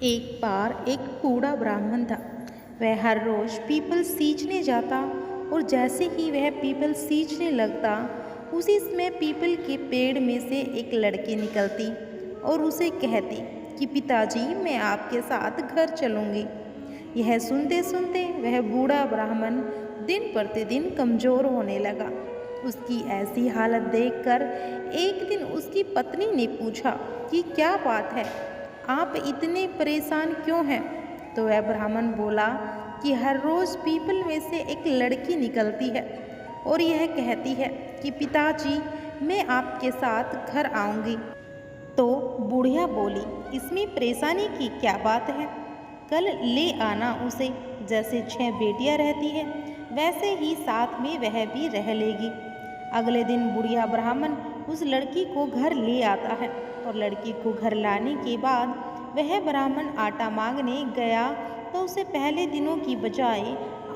एक बार एक बूढ़ा ब्राह्मण था। वह हर रोज पीपल सींचने जाता और जैसे ही वह पीपल सींचने लगता, उसी समय पीपल के पेड़ में से एक लड़की निकलती और उसे कहती कि पिताजी, मैं आपके साथ घर चलूँगी। यह सुनते सुनते वह बूढ़ा ब्राह्मण दिन प्रतिदिन कमज़ोर होने लगा। उसकी ऐसी हालत देखकर एक दिन उसकी पत्नी ने पूछा कि क्या बात है, आप इतने परेशान क्यों हैं? तो वह ब्राह्मण बोला कि हर रोज़ पीपल में से एक लड़की निकलती है और यह कहती है कि पिताजी, मैं आपके साथ घर आऊँगी। तो बुढ़िया बोली, इसमें परेशानी की क्या बात है? कल ले आना उसे। जैसे 6 बेटियां रहती है वैसे ही साथ में वह भी रह लेगी। अगले दिन बुढ़िया ब्राह्मण उस लड़की को घर ले आता है और लड़की को घर लाने के बाद वह ब्राह्मण आटा मांगने गया तो उसे पहले दिनों की बजाय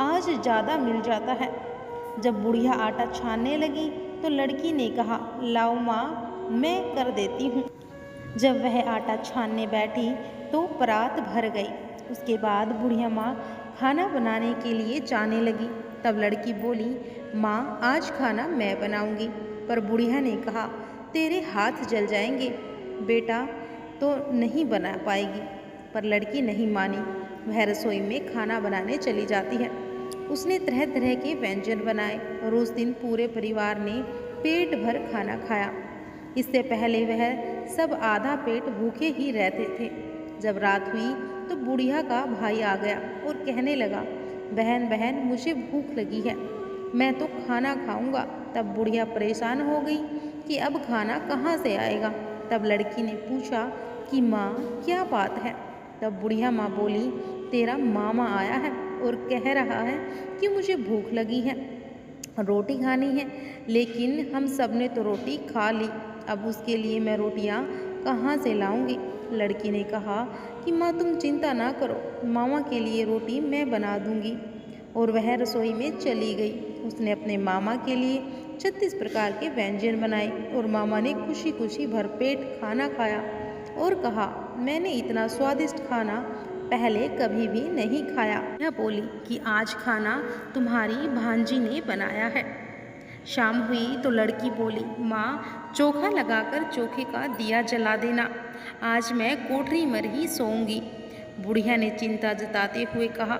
आज ज़्यादा मिल जाता है। जब बुढ़िया आटा छानने लगी तो लड़की ने कहा, लाओ माँ, मैं कर देती हूँ। जब वह आटा छानने बैठी तो परात भर गई। उसके बाद बुढ़िया माँ खाना बनाने के लिए जाने लगी। तब लड़की बोली, माँ, आज खाना मैं बनाऊंगी। पर बुढ़िया ने कहा, तेरे हाथ जल जाएंगे, बेटा तो नहीं बना पाएगी। पर लड़की नहीं मानी। वह रसोई में खाना बनाने चली जाती है। उसने तरह तरह के व्यंजन बनाए और उस दिन पूरे परिवार ने पेट भर खाना खाया। इससे पहले वह सब आधा पेट भूखे ही रहते थे। जब रात हुई तो बुढ़िया का भाई आ गया और कहने लगा, बहन बहन, मुझे भूख लगी है, मैं तो खाना खाऊंगा। तब बुढ़िया परेशान हो गई कि अब खाना कहाँ से आएगा। तब लड़की ने पूछा कि माँ, क्या बात है? तब बुढ़िया माँ बोली, तेरा मामा आया है और कह रहा है कि मुझे भूख लगी है, रोटी खानी है, लेकिन हम सब ने तो रोटी खा ली। अब उसके लिए मैं रोटियां कहाँ से लाऊंगी? लड़की ने कहा कि माँ, तुम चिंता ना करो, मामा के लिए रोटी मैं बना दूंगी। और वह रसोई में चली गई। उसने अपने मामा के लिए 36 प्रकार के व्यंजन बनाए और मामा ने खुशी खुशी भरपेट खाना खाया और कहा, मैंने इतना स्वादिष्ट खाना पहले कभी भी नहीं खाया। यह बोली कि आज खाना तुम्हारी भांजी ने बनाया है। शाम हुई तो लड़की बोली, माँ, चोखा लगाकर चोखे का दिया जला देना, आज मैं कोठरी में ही सोऊंगी। बुढ़िया ने चिंता जताते हुए कहा,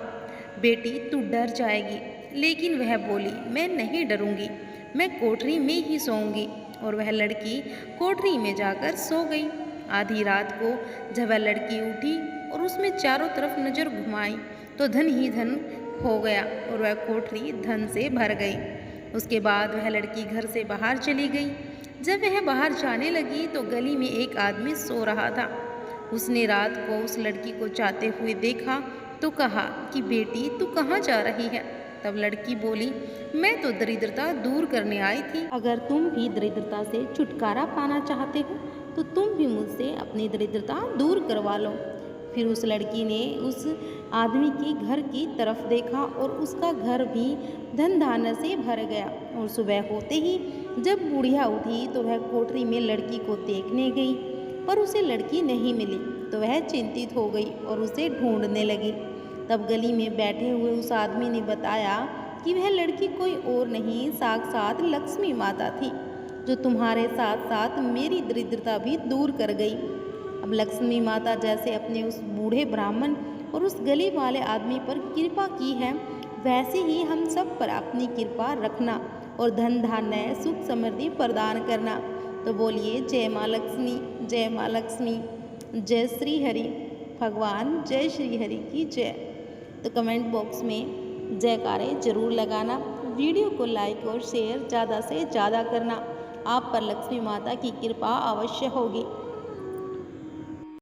बेटी, तू डर जाएगी। लेकिन वह बोली, मैं नहीं डरूंगी, मैं कोठरी में ही सोऊंगी। और वह लड़की कोठरी में जाकर सो गई। आधी रात को जब वह लड़की उठी और उसमें चारों तरफ नजर घुमाई तो धन ही धन हो गया और वह कोठरी धन से भर गई। उसके बाद वह लड़की घर से बाहर चली गई। जब वह बाहर जाने लगी तो गली में एक आदमी सो रहा था। उसने रात को उस लड़की को जाते हुए देखा तो कहा कि बेटी, तू कहाँ जा रही है? तब लड़की बोली, मैं तो दरिद्रता दूर करने आई थी। अगर तुम भी दरिद्रता से छुटकारा पाना चाहते हो तो तुम भी मुझसे अपनी दरिद्रता दूर करवा लो। फिर उस लड़की ने उस आदमी के घर की तरफ देखा और उसका घर भी धन धान्य से भर गया। और सुबह होते ही जब बुढ़िया उठी तो वह कोठरी में लड़की को देखने गई, पर उसे लड़की नहीं मिली। तो वह चिंतित हो गई और उसे ढूंढने लगी। तब गली में बैठे हुए उस आदमी ने बताया कि वह लड़की कोई और नहीं, साक्षात लक्ष्मी माता थी, जो तुम्हारे साथ साथ मेरी दरिद्रता भी दूर कर गई। अब लक्ष्मी माता जैसे अपने उस बूढ़े ब्राह्मण और उस गली वाले आदमी पर कृपा की है, वैसे ही हम सब पर अपनी कृपा रखना और धन धान्य सुख समृद्धि प्रदान करना। तो बोलिए, जय माँ लक्ष्मी, जय माँ लक्ष्मी, जय श्री हरि, भगवान जय श्री हरि की जय। तो कमेंट बॉक्स में जयकारे जरूर लगाना। वीडियो को लाइक और शेयर ज़्यादा से ज़्यादा करना। आप पर लक्ष्मी माता की कृपा अवश्य होगी।